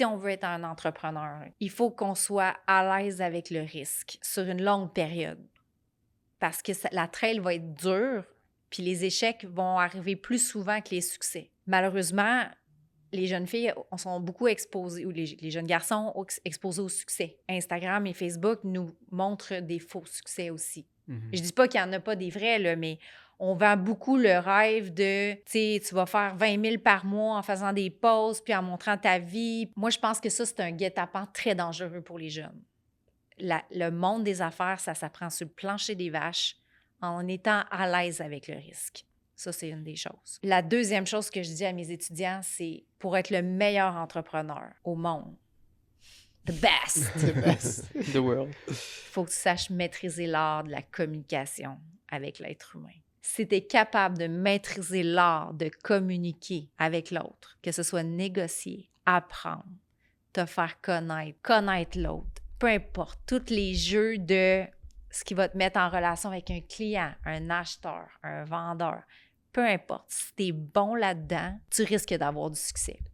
si on veut être un entrepreneur, il faut qu'on soit à l'aise avec le risque sur une longue période. Parce que la trail va être dure, puis les échecs vont arriver plus souvent que les succès. Malheureusement, les jeunes filles sont beaucoup exposées, ou les jeunes garçons exposés au succès. Instagram et Facebook nous montrent des faux succès aussi. Je dis pas qu'il n'y en a pas des vrais, là, mais on vend beaucoup le rêve de, tu sais, tu vas faire 20 000 par mois en faisant des pauses puis en montrant ta vie. Moi, je pense que ça, c'est un guet-apens très dangereux pour les jeunes. Le monde des affaires, ça s'apprend sur le plancher des vaches en étant à l'aise avec le risque. Ça, c'est une des choses. La deuxième chose que je dis à mes étudiants, c'est pour être le meilleur entrepreneur au monde, the best, The best in the world. il faut que tu saches maîtriser l'art de la communication avec l'être humain. Si tu es capable de maîtriser l'art de communiquer avec l'autre, que ce soit négocier, apprendre, te faire connaître l'autre, peu importe, tous les jeux de ce qui va te mettre en relation avec un client, un acheteur, un vendeur, peu importe, si tu es bon là-dedans, tu risques d'avoir du succès.